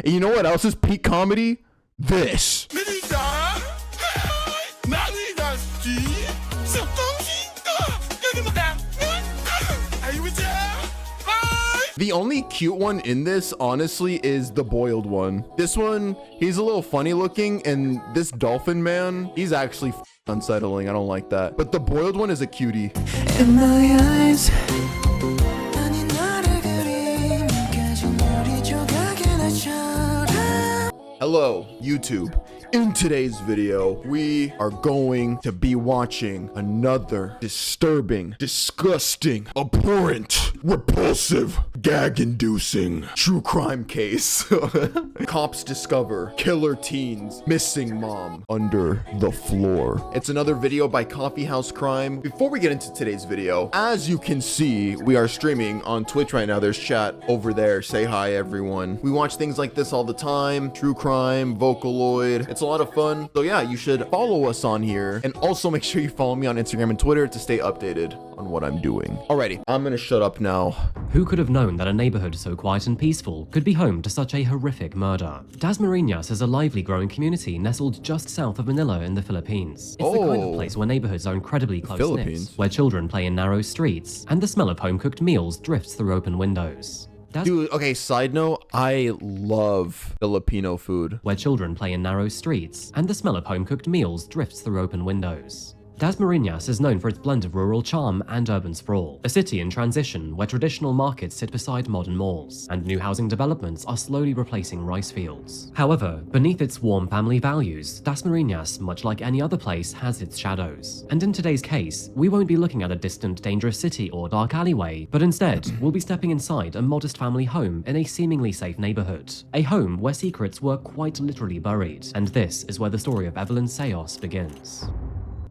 And you know what else is peak comedy? This. The only cute one in this, honestly, is the boiled one. This one, he's a little funny looking, and this dolphin man, he's actually unsettling. I don't like that. But the boiled one is a cutie. In my eyes. Hello, YouTube. In today's video, we are going to be watching another disturbing, disgusting, abhorrent, repulsive, gag-inducing true crime case. Cops discover killer teens missing mom under the floor. It's another video by Coffee House Crime. Before we get into today's video, as you can see, we are streaming on Twitch right now. There's chat over there. Say hi, everyone. We watch things like this all the time. True crime, Vocaloid. It's a lot of fun. So yeah, you should follow us on here, and also make sure you follow me on Instagram and Twitter to stay updated on what I'm doing. Alrighty, I'm gonna shut up now. Who could have known that a neighborhood so quiet and peaceful could be home to such a horrific murder? Dasmariñas is a lively growing community nestled just south of Manila in the Philippines. It's the kind of place where neighborhoods are incredibly close-knit, where children play in narrow streets, and the smell of home-cooked meals drifts through open windows. Dude, okay, side note, I love Filipino food. Where children play in narrow streets, and the smell of home-cooked meals drifts through open windows. Dasmariñas is known for its blend of rural charm and urban sprawl, a city in transition where traditional markets sit beside modern malls, and new housing developments are slowly replacing rice fields. However, beneath its warm family values, Dasmariñas, much like any other place, has its shadows. And in today's case, we won't be looking at a distant, dangerous city or dark alleyway, but instead, we'll be stepping inside a modest family home in a seemingly safe neighborhood. A home where secrets were quite literally buried, and this is where the story of Evelyn Sayos begins.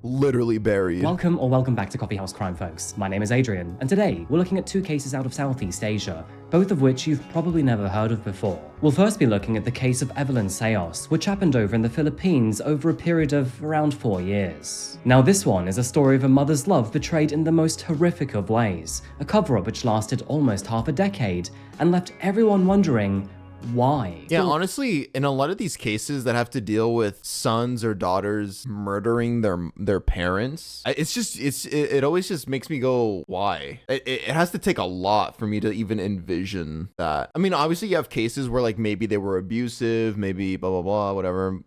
Literally buried. Welcome back to Coffee House Crime, folks. My name is Adrian, and today we're looking at two cases out of Southeast Asia, both of which you've probably never heard of before. We'll first be looking at the case of Evelyn Sayos, which happened over in the Philippines over a period of around 4 years. Now this one is a story of a mother's love betrayed in the most horrific of ways, a cover-up which lasted almost half a decade, and left everyone wondering, why? Yeah, honestly, in a lot of these cases that have to deal with sons or daughters murdering their parents, it always just makes me go, why? It has to take a lot for me to even envision that. I mean, obviously you have cases where like maybe they were abusive, maybe blah, blah, blah,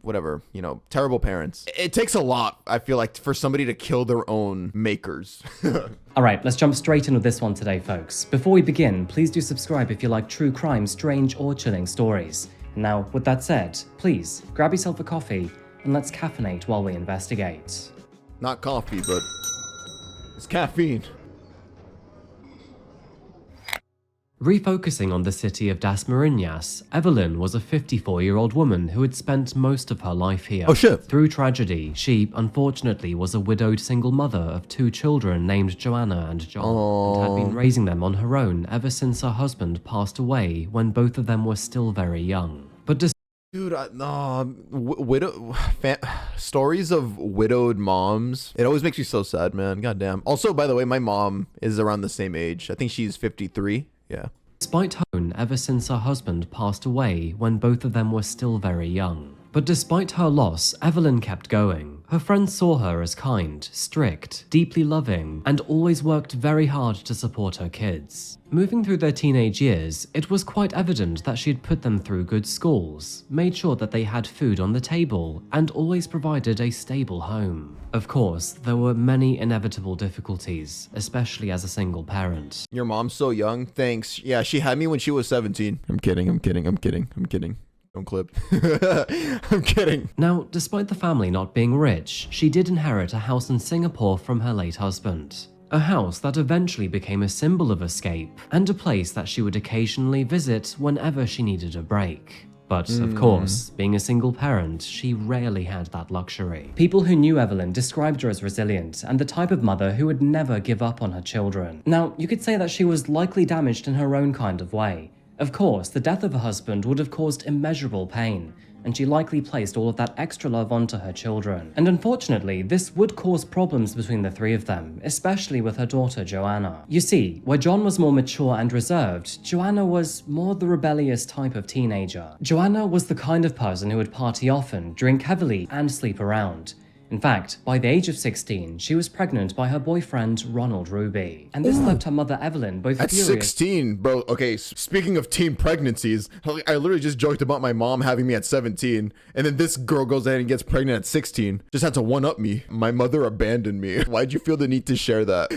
whatever, you know, terrible parents. It takes a lot, I feel like, for somebody to kill their own makers. Alright, let's jump straight in with this one today, folks. Before we begin, please do subscribe if you like true crime, strange or chilling stories. Now, with that said, please grab yourself a coffee and let's caffeinate while we investigate. Not coffee, but it's caffeine. Refocusing on the city of Dasmariñas, Evelyn was a 54-year-old woman who had spent most of her life here. Oh shit. Through tragedy, she unfortunately was a widowed single mother of 2 children named Joanna and John, and had been raising them on her own ever since her husband passed away when both of them were still very young. But dude, stories of widowed moms, it always makes me so sad, man. Goddamn. Also, by the way, my mom is around the same age. I think she's 53. Yeah. Despite her ever since her husband passed away when both of them were still very young. But despite her loss, Evelyn kept going. Her friends saw her as kind, strict, deeply loving, and always worked very hard to support her kids. Moving through their teenage years, it was quite evident that she'd put them through good schools, made sure that they had food on the table, and always provided a stable home. Of course, there were many inevitable difficulties, especially as a single parent. Your mom's so young? Thanks. Yeah, she had me when she was 17. I'm kidding. Don't clip. I'm kidding. Now, despite the family not being rich, she did inherit a house in Singapore from her late husband. A house that eventually became a symbol of escape, and a place that she would occasionally visit whenever she needed a break. But, of course, being a single parent, she rarely had that luxury. People who knew Evelyn described her as resilient and the type of mother who would never give up on her children. Now, you could say that she was likely damaged in her own kind of way. Of course, the death of her husband would have caused immeasurable pain, and she likely placed all of that extra love onto her children. And unfortunately, this would cause problems between the three of them, especially with her daughter Joanna. You see, where John was more mature and reserved, Joanna was more the rebellious type of teenager. Joanna was the kind of person who would party often, drink heavily, and sleep around. In fact, by the age of 16, she was pregnant by her boyfriend, Ronald Ruby. And this left her mother, Evelyn, both At furious— 16, bro. Okay, speaking of teen pregnancies, I literally just joked about my mom having me at 17, and then this girl goes ahead and gets pregnant at 16. Just had to one-up me. My mother abandoned me. Why'd you feel the need to share that?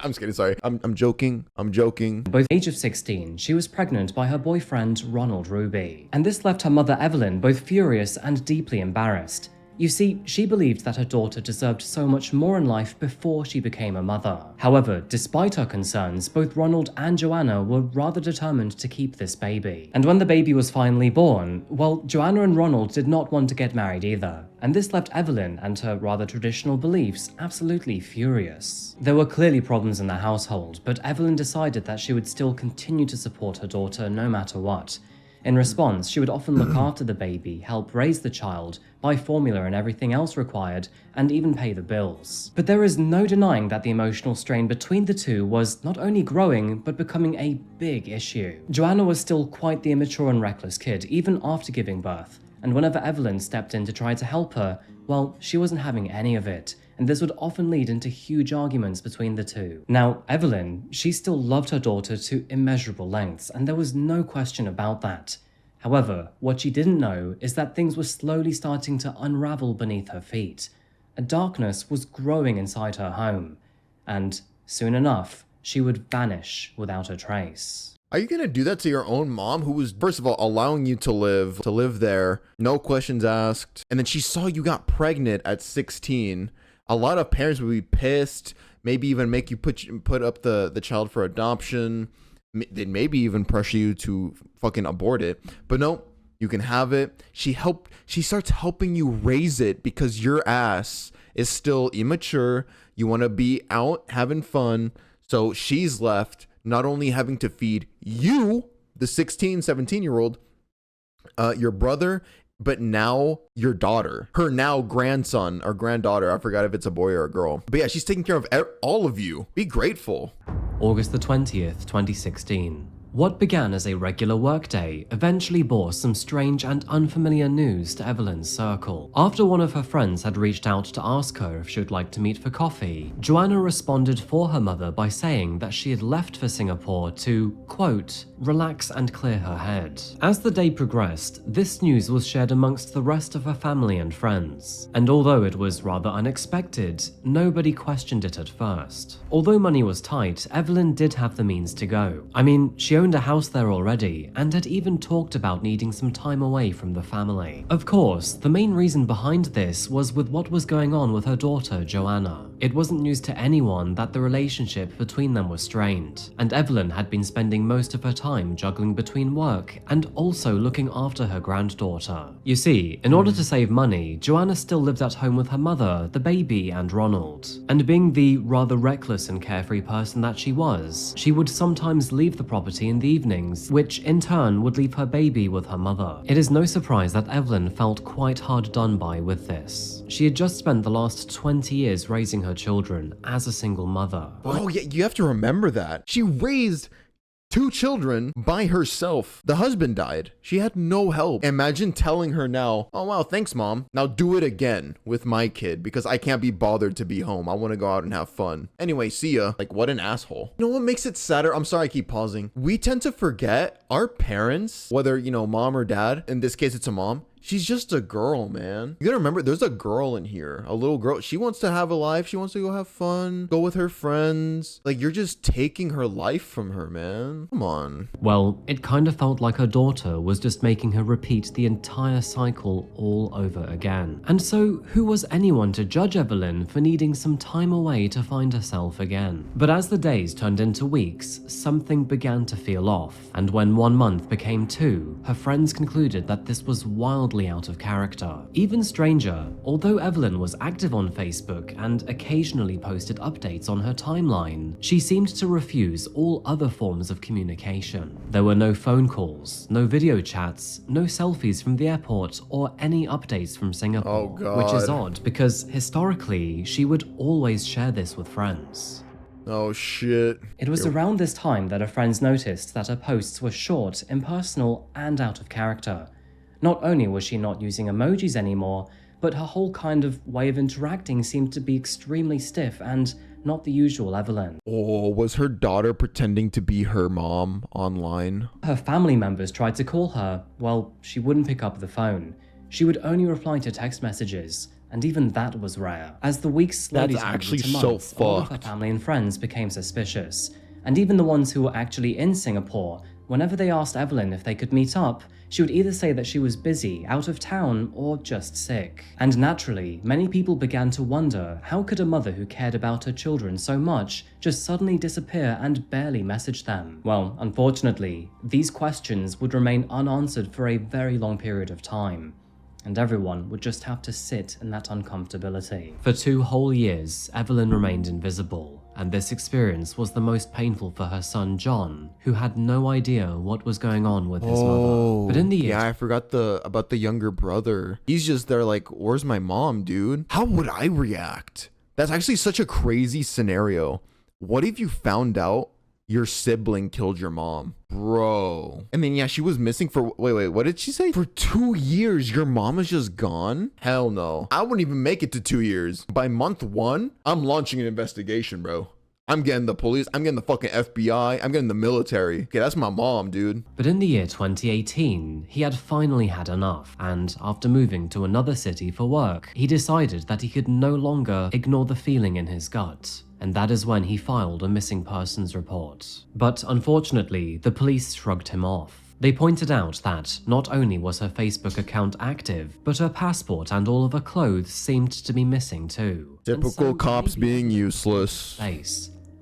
I'm just kidding, sorry. I'm joking. I'm joking. Both age of 16, she was pregnant by her boyfriend, Ronald Ruby. And this left her mother, Evelyn, both furious and deeply embarrassed. You see, she believed that her daughter deserved so much more in life before she became a mother. However, despite her concerns, both Ronald and Joanna were rather determined to keep this baby. And when the baby was finally born, well, Joanna and Ronald did not want to get married either. And this left Evelyn and her rather traditional beliefs absolutely furious. There were clearly problems in the household, but Evelyn decided that she would still continue to support her daughter no matter what. In response, she would often look after the baby, help raise the child, buy formula and everything else required, and even pay the bills. But there is no denying that the emotional strain between the two was not only growing, but becoming a big issue. Joanna was still quite the immature and reckless kid, even after giving birth, and whenever Evelyn stepped in to try to help her, well, she wasn't having any of it, and this would often lead into huge arguments between the two. Now, Evelyn, she still loved her daughter to immeasurable lengths, and there was no question about that. However, what she didn't know is that things were slowly starting to unravel beneath her feet. A darkness was growing inside her home, and soon enough, she would vanish without a trace. Are you gonna do that to your own mom, who was, first of all, allowing you to live there, no questions asked, and then she saw you got pregnant at 16? A lot of parents would be pissed, maybe even make you put up the child for adoption. They'd maybe even pressure you to fucking abort it. But no, you can have it. She starts helping you raise it because your ass is still immature. You want to be out having fun. So she's left not only having to feed you, the 16, 17-year-old, your brother, but now your daughter, her now grandson or granddaughter. I forgot if it's a boy or a girl. But yeah, she's taking care of all of you. Be grateful. August the 20th, 2016. What began as a regular workday eventually bore some strange and unfamiliar news to Evelyn's circle. After one of her friends had reached out to ask her if she would like to meet for coffee, Joanna responded for her mother by saying that she had left for Singapore to, quote, relax and clear her head. As the day progressed, this news was shared amongst the rest of her family and friends. And although it was rather unexpected, nobody questioned it at first. Although money was tight, Evelyn did have the means to go. I mean, she owned a house there already, and had even talked about needing some time away from the family. Of course, the main reason behind this was with what was going on with her daughter, Joanna. It wasn't news to anyone that the relationship between them was strained, and Evelyn had been spending most of her time juggling between work and also looking after her granddaughter. You see, in order to save money, Joanna still lived at home with her mother, the baby, and Ronald. And being the rather reckless and carefree person that she was, she would sometimes leave the property in the evenings, which in turn would leave her baby with her mother. It is no surprise that Evelyn felt quite hard done by with this. She had just spent the last 20 years raising her children as a single mother. Oh yeah, you have to remember that. She raised 2 children by herself. The husband died. She had no help. Imagine telling her now, oh wow, thanks mom. Now do it again with my kid because I can't be bothered to be home. I want to go out and have fun. Anyway, see ya. Like, what an asshole. You know what makes it sadder? I'm sorry I keep pausing. We tend to forget our parents, whether, you know, mom or dad. In this case, it's a mom. She's just a girl, man. You gotta remember, there's a girl in here, a little girl. She wants to have a life. She wants to go have fun, go with her friends. Like, you're just taking her life from her, man. Come on. Well, it kind of felt like her daughter was just making her repeat the entire cycle all over again. And so, who was anyone to judge Evelyn for needing some time away to find herself again? But as the days turned into weeks, something began to feel off. And when 1 month became 2, her friends concluded that this was wildly out of character. Even stranger, although Evelyn was active on Facebook and occasionally posted updates on her timeline, she seemed to refuse all other forms of communication. There were no phone calls, no video chats, no selfies from the airport, or any updates from Singapore. Oh, God. Which is odd because historically, she would always share this with friends. Oh shit. It was around this time that her friends noticed that her posts were short, impersonal, and out of character. Not only was she not using emojis anymore, but her whole kind of way of interacting seemed to be extremely stiff and not the usual Evelyn. Oh, was her daughter pretending to be her mom online? Her family members tried to call her. Well, she wouldn't pick up the phone. She would only reply to text messages, and even that was rare. As the weeks slowly turned into months, all of her family and friends became suspicious. And even the ones who were actually in Singapore, whenever they asked Evelyn if they could meet up, she would either say that she was busy, out of town, or just sick. And naturally, many people began to wonder, how could a mother who cared about her children so much just suddenly disappear and barely message them? Well, unfortunately, these questions would remain unanswered for a very long period of time, and everyone would just have to sit in that uncomfortability. For 2 whole years, Evelyn remained invisible, and this experience was the most painful for her son John, who had no idea what was going on with his mother. But in the yeah, I forgot about the younger brother. He's just there like, where's my mom, dude? How would I react? That's actually such a crazy scenario. What if you found out your sibling killed your mom? Bro. And then, yeah, she was missing for, wait, what did she say? For 2 years, your mom is just gone? Hell no. I wouldn't even make it to 2 years. By month 1, I'm launching an investigation, bro. I'm getting the police, I'm getting the fucking FBI, I'm getting the military. Okay, that's my mom, dude. But in the year 2018, he had finally had enough, and after moving to another city for work, he decided that he could no longer ignore the feeling in his gut. And that is when he filed a missing persons report. But unfortunately, the police shrugged him off. They pointed out that not only was her Facebook account active, but her passport and all of her clothes seemed to be missing too. Typical cops being useless.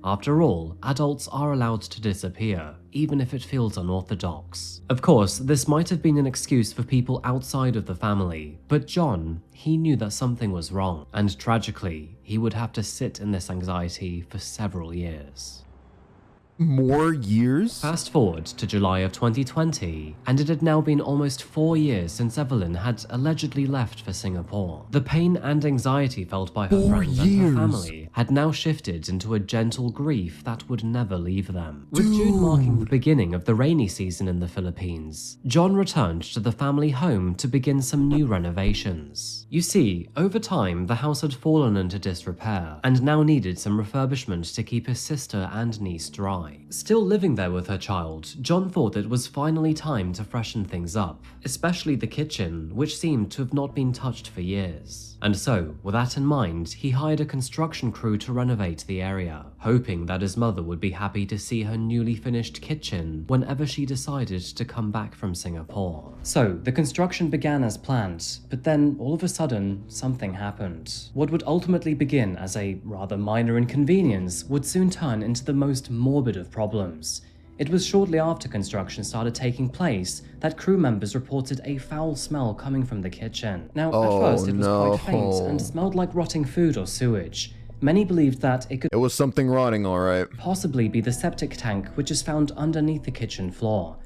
After all, adults are allowed to disappear, even if it feels unorthodox. Of course, this might have been an excuse for people outside of the family, but John, he knew that something was wrong, and tragically, he would have to sit in this anxiety for several years. More years? Fast forward to July of 2020, and it had now been almost 4 years since Evelyn had allegedly left for Singapore. The pain and anxiety felt by her friends and her family had now shifted into a gentle grief that would never leave them. With June marking the beginning of the rainy season in the Philippines, John returned to the family home to begin some new renovations. You see, over time, the house had fallen into disrepair, and now needed some refurbishment to keep his sister and niece dry. Still living there with her child, John thought it was finally time to freshen things up, especially the kitchen, which seemed to have not been touched for years. And so, with that in mind, he hired a construction crew to renovate the area, hoping that his mother would be happy to see her newly finished kitchen whenever she decided to come back from Singapore. So, the construction began as planned, but then all of a sudden, something happened. What would ultimately begin as a rather minor inconvenience would soon turn into the most morbid of problems. It was shortly after construction started taking place that crew members reported a foul smell coming from the kitchen. Now, at first it was quite faint and smelled like rotting food or sewage. Many believed that it was something rotting, alright. Possibly be the septic tank, which is found underneath the kitchen floor.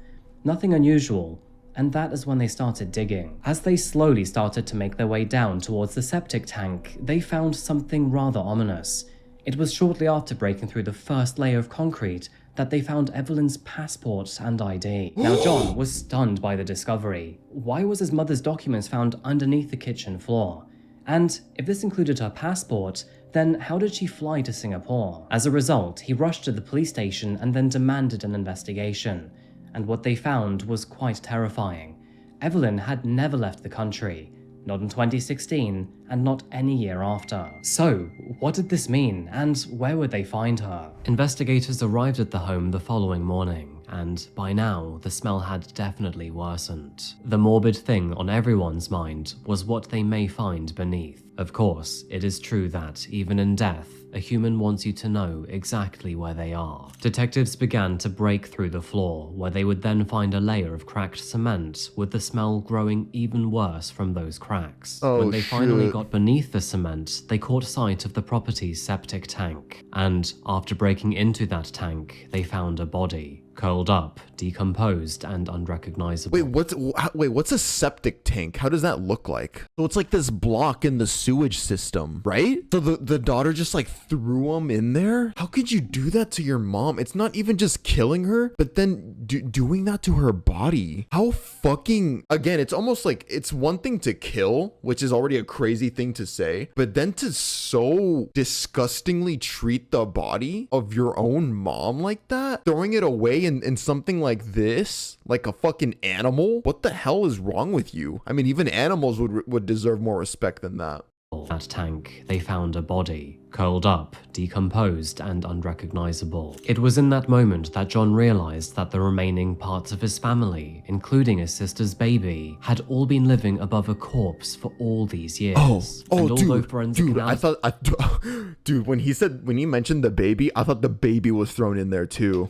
Nothing unusual, and that is when they started digging. As they slowly started to make their way down towards the septic tank, they found something rather ominous. It was shortly after breaking through the first layer of concrete that they found Evelyn's passport and ID. Now, John was stunned by the discovery. Why was his mother's documents found underneath the kitchen floor? And if this included her passport, then how did she fly to Singapore? As a result, he rushed to the police station and then demanded an investigation. And what they found was quite terrifying. Evelyn had never left the country. Not in 2016, and not any year after. So, what did this mean, and where would they find her? Investigators arrived at the home the following morning, and by now, the smell had definitely worsened. The morbid thing on everyone's mind was what they may find beneath. Of course, it is true that, even in death, a human wants you to know exactly where they are. Detectives began to break through the floor, where they would then find a layer of cracked cement, with the smell growing even worse from those cracks. Oh, when they finally shit. got beneath the cement, they caught sight of the property's septic tank, and after breaking into that tank, they found a body. Curled up, decomposed, and unrecognizable. What's a septic tank? How does that look like? So it's like this block in the sewage system, right? So the daughter just like threw him in there? How could you do that to your mom? It's not even just killing her, but then doing that to her body. How fucking, again, it's almost like it's one thing to kill, which is already a crazy thing to say, but then to so disgustingly treat the body of your own mom like that, throwing it away in something like this, like a fucking animal. What the hell is wrong with you? I mean, even animals would deserve more respect than that. That tank, they found a body, curled up, decomposed, and unrecognizable. It was in that moment that John realized that the remaining parts of his family, including his sister's baby, had all been living above a corpse for all these years. Dude, when he mentioned the baby, I thought the baby was thrown in there too.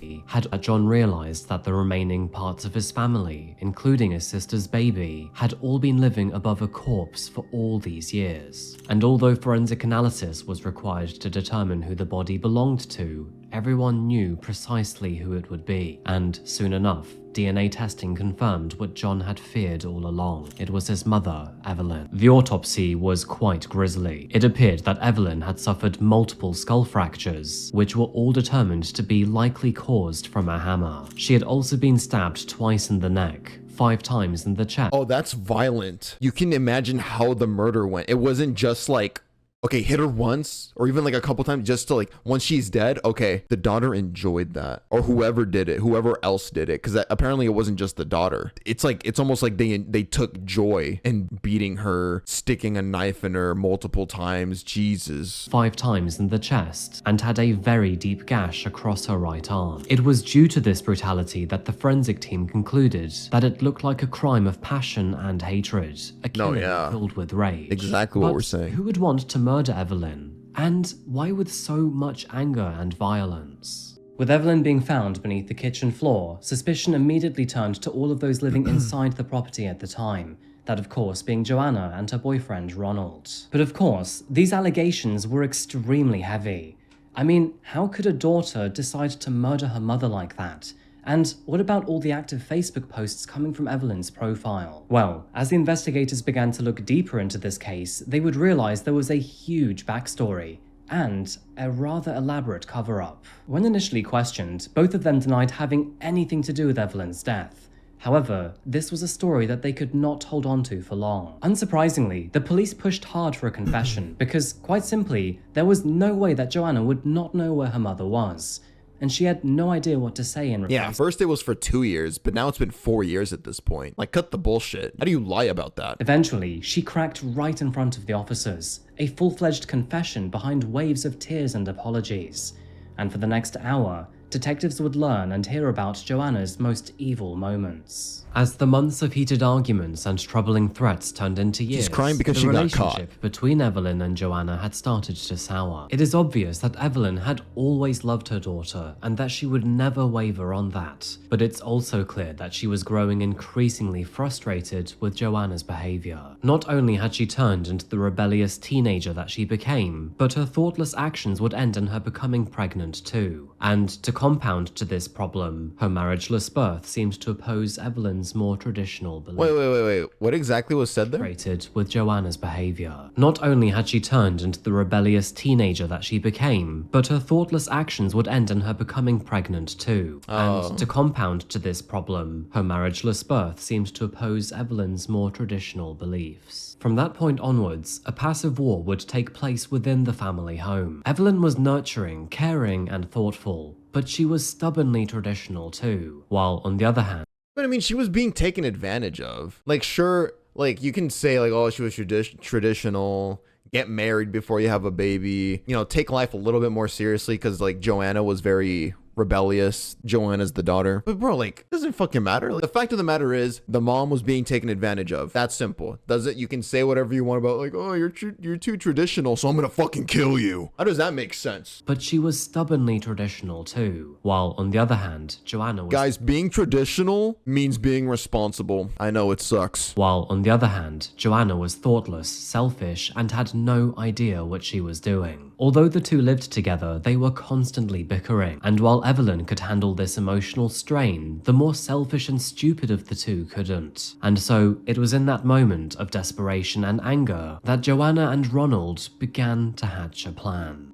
John realized that the remaining parts of his family, including his sister's baby, had all been living above a corpse for all these years. And although forensic analysis was required to determine who the body belonged to, everyone knew precisely who it would be. And soon enough, DNA testing confirmed what John had feared all along. It was his mother, Evelyn. The autopsy was quite grisly. It appeared that Evelyn had suffered multiple skull fractures, which were all determined to be likely caused from a hammer. She had also been stabbed twice in the neck, 5 times in the chest. Oh, that's violent. You can imagine how the murder went. It wasn't just like, okay, hit her once or even like a couple times just to like, once she's dead, okay, the daughter enjoyed that, or whoever did it, whoever else did it, because apparently it wasn't just the daughter. It's like, it's almost like they took joy in beating her, sticking a knife in her multiple times. Jesus. 5 times in the chest, and had a very deep gash across her right arm. It was due to this brutality that the forensic team concluded that it looked like a crime of passion and hatred, a killing filled with rage. Exactly what we're saying. Who would want to murder Evelyn? And why with so much anger and violence? With Evelyn being found beneath the kitchen floor, suspicion immediately turned to all of those living inside the property at the time, that of course being Joanna and her boyfriend Ronald. But of course, these allegations were extremely heavy. I mean, how could a daughter decide to murder her mother like that? And what about all the active Facebook posts coming from Evelyn's profile? Well, as the investigators began to look deeper into this case, they would realize there was a huge backstory and a rather elaborate cover-up. When initially questioned, both of them denied having anything to do with Evelyn's death. However, this was a story that they could not hold on to for long. Unsurprisingly, the police pushed hard for a confession because, quite simply, there was no way that Joanna would not know where her mother was. And she had no idea what to say in reply. Yeah, first it was for 2 years, but now it's been 4 years at this point. Like, cut the bullshit. How do you lie about that? Eventually, she cracked right in front of the officers, a full-fledged confession behind waves of tears and apologies. And for the next hour, detectives would learn and hear about Joanna's most evil moments. As the months of heated arguments and troubling threats turned into years, she's crying because the she got relationship caught. between Evelyn and Joanna had started to sour. It is obvious that Evelyn had always loved her daughter and that she would never waver on that. But it's also clear that she was growing increasingly frustrated with Joanna's behavior. Not only had she turned into the rebellious teenager that she became, but her thoughtless actions would end in her becoming pregnant too. And to compound to this problem, her marriageless birth seemed to oppose Evelyn's more traditional beliefs. Wait. What exactly was said there? With Joanna's behavior. Not only had she turned into the rebellious teenager that she became, but her thoughtless actions would end in her becoming pregnant too. And to compound to this problem, her marriageless birth seemed to oppose Evelyn's more traditional beliefs. From that point onwards, a passive war would take place within the family home. Evelyn was nurturing, caring, and thoughtful, but she was stubbornly traditional too. While on the other hand, But I mean, she was being taken advantage of. Like, sure, like you can say like, oh, she was traditional, get married before you have a baby, you know, take life a little bit more seriously because like Joanna was very rebellious. Joanna's the daughter. But bro, like, it doesn't fucking matter. Like, the fact of the matter is the mom was being taken advantage of. That's simple. Does it? You can say whatever you want about like, oh, you're too traditional, so I'm gonna fucking kill you. How does that make sense? But she was stubbornly traditional too. While on the other hand, Joanna was... Guys, being traditional means being responsible. I know it sucks. While on the other hand, Joanna was thoughtless, selfish, and had no idea what she was doing. Although the two lived together, they were constantly bickering, and while Evelyn could handle this emotional strain, the more selfish and stupid of the two couldn't. And so, it was in that moment of desperation and anger that Joanna and Ronald began to hatch a plan.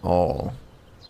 Oh.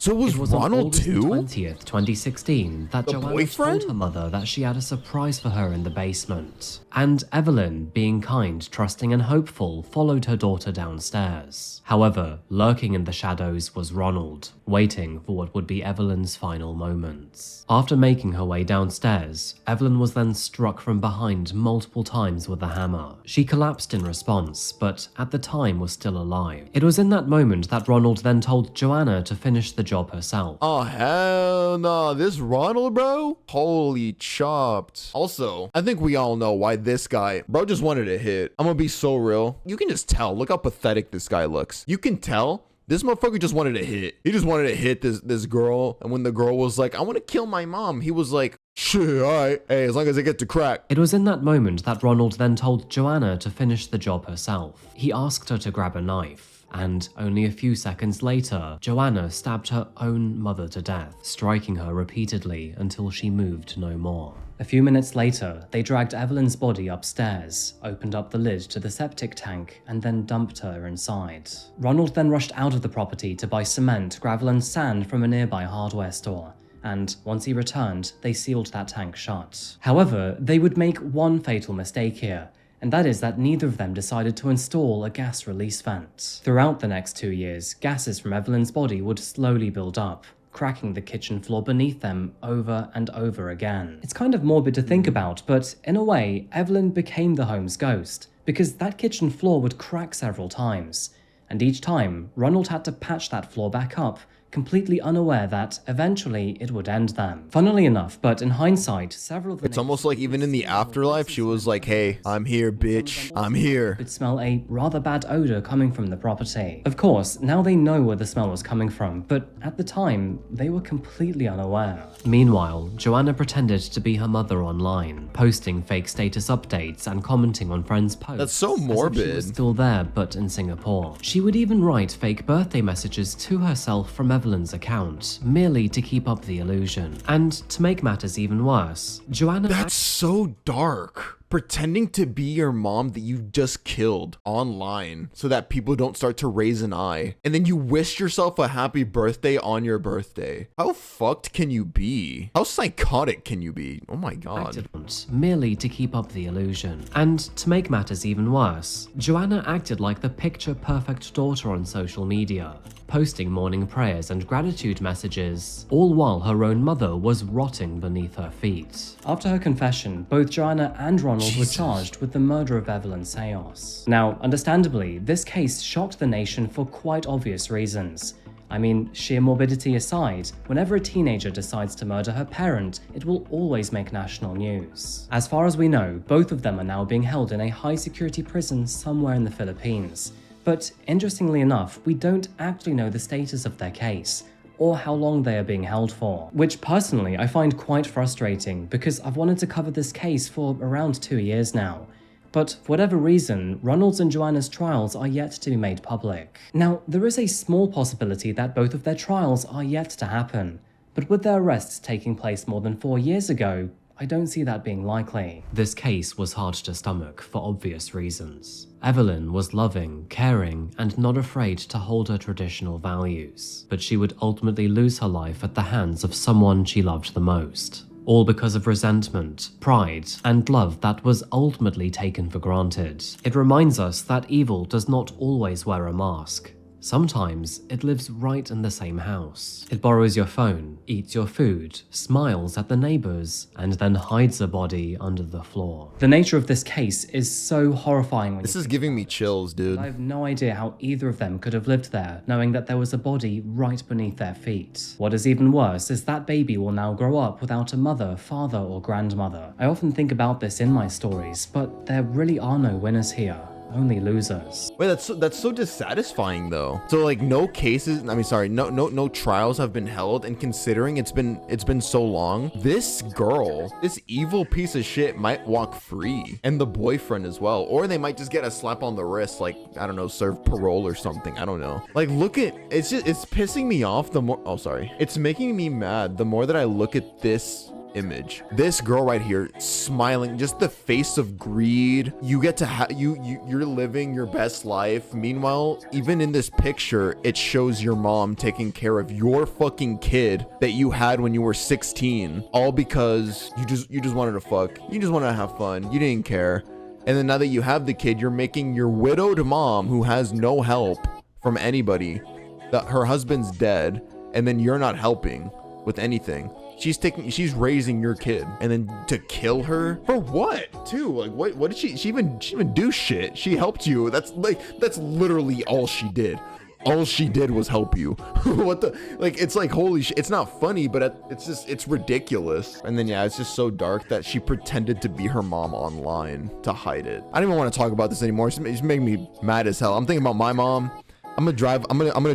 So it was on Ronald August too? 20th, 2016, that The Joanna boyfriend? told her mother that she had a surprise for her in the basement. And Evelyn, being kind, trusting and hopeful, followed her daughter downstairs. However, lurking in the shadows was Ronald, waiting for what would be Evelyn's final moments. After making her way downstairs, Evelyn was then struck from behind multiple times with a hammer. She collapsed in response, but at the time was still alive. It was in that moment that Ronald then told Joanna to finish the job herself. Oh, hell no. This Ronald, bro? Holy chopped. Also, I think we all know why this guy, bro, just wanted to hit. I'm gonna be so real. You can just tell. Look how pathetic this guy looks. You can tell. This motherfucker just wanted to hit. He just wanted to hit this girl. And when the girl was like, I want to kill my mom, he was like, shit, all right. Hey, as long as I get to crack. It was in that moment that Ronald then told Joanna to finish the job herself. He asked her to grab a knife. And only a few seconds later, Joanna stabbed her own mother to death, striking her repeatedly until she moved no more. A few minutes later, they dragged Evelyn's body upstairs, opened up the lid to the septic tank, and then dumped her inside. Ronald then rushed out of the property to buy cement, gravel, and sand from a nearby hardware store. And once he returned, they sealed that tank shut. However, they would make one fatal mistake here, and that is that neither of them decided to install a gas release vent. Throughout the next 2 years, gases from Evelyn's body would slowly build up, cracking the kitchen floor beneath them over and over again. It's kind of morbid to think about, but in a way, Evelyn became the home's ghost, because that kitchen floor would crack several times, and each time, Ronald had to patch that floor back up, completely unaware that eventually it would end them. Funnily enough, but in hindsight, several of the... It's almost like even in the afterlife, she was like, hey, I'm here, bitch. I'm here. ...could smell a rather bad odor coming from the property. Of course, now they know where the smell was coming from, but at the time, they were completely unaware. Meanwhile, Joanna pretended to be her mother online, posting fake status updates and commenting on friends' posts. That's so as if morbid. she was still there, but in Singapore. She would even write fake birthday messages to herself from Evelyn's account, merely to keep up the illusion. And to make matters even worse, Joanna... That's so dark. Pretending to be your mom that you just killed online so that people don't start to raise an eye. And then you wish yourself a happy birthday on your birthday. How fucked can you be? How psychotic can you be? Oh my god. Merely to keep up the illusion. And to make matters even worse, Joanna acted like the picture-perfect daughter on social media, posting morning prayers and gratitude messages, all while her own mother was rotting beneath her feet. After her confession, both Joanna and Ronald were charged with the murder of Evelyn Sayos. Now, understandably, this case shocked the nation for quite obvious reasons. I mean, sheer morbidity aside, whenever a teenager decides to murder her parent, it will always make national news. As far as we know, both of them are now being held in a high-security prison somewhere in the Philippines. But interestingly enough, we don't actually know the status of their case, or how long they are being held for, which personally I find quite frustrating because I've wanted to cover this case for around 2 years now. But for whatever reason, Ronald's and Joanna's trials are yet to be made public. Now, there is a small possibility that both of their trials are yet to happen, but with their arrests taking place more than 4 years ago, I don't see that being likely. This case was hard to stomach for obvious reasons. Evelyn was loving, caring, and not afraid to hold her traditional values, but she would ultimately lose her life at the hands of someone she loved the most. All because of resentment, pride, and love that was ultimately taken for granted. It reminds us that evil does not always wear a mask. Sometimes it lives right in the same house. It borrows your phone, eats your food, smiles at the neighbors, and then hides a body under the floor. The nature of this case is so horrifying. This is giving me chills, dude. I have no idea how either of them could have lived there, knowing that there was a body right beneath their feet. What is even worse is that baby will now grow up without a mother, father, or grandmother. I often think about this in my stories, but there really are no winners here. Only losers. Wait, that's so dissatisfying though. So like no cases, no trials have been held, and considering it's been so long, this girl, this evil piece of shit might walk free, and the boyfriend as well, or they might just get a slap on the wrist, like, I don't know, serve parole or something. I don't know. Like, look at, it's pissing me off the more, it's making me mad the more that I look at this image. This girl right here smiling, just the face of greed. You get to you're living your best life. Meanwhile, even in this picture, it shows your mom taking care of your fucking kid that you had when you were 16, all because you just wanted to fuck. You just wanted to have fun. You didn't care. And then now that you have the kid, you're making your widowed mom, who has no help from anybody, that her husband's dead, and then you're not helping with anything. She's raising your kid, and then to kill her for what too? Like, what did she even do? Shit, she helped you. That's literally all she did. All she did was help you. What the, like, it's like, holy shit. It's not funny, but it's ridiculous. And then yeah, it's just so dark that she pretended to be her mom online to hide it. I don't even want to talk about this anymore. It's making me mad as hell. I'm thinking about my mom. I'm gonna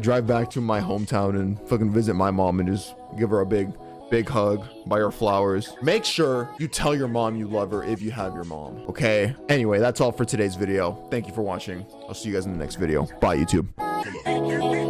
drive back to my hometown and fucking visit my mom and just give her a big hug, buy her flowers. Make sure you tell your mom you love her if you have your mom, okay? Anyway, that's all for today's video. Thank you for watching. I'll see you guys in the next video. Bye, YouTube.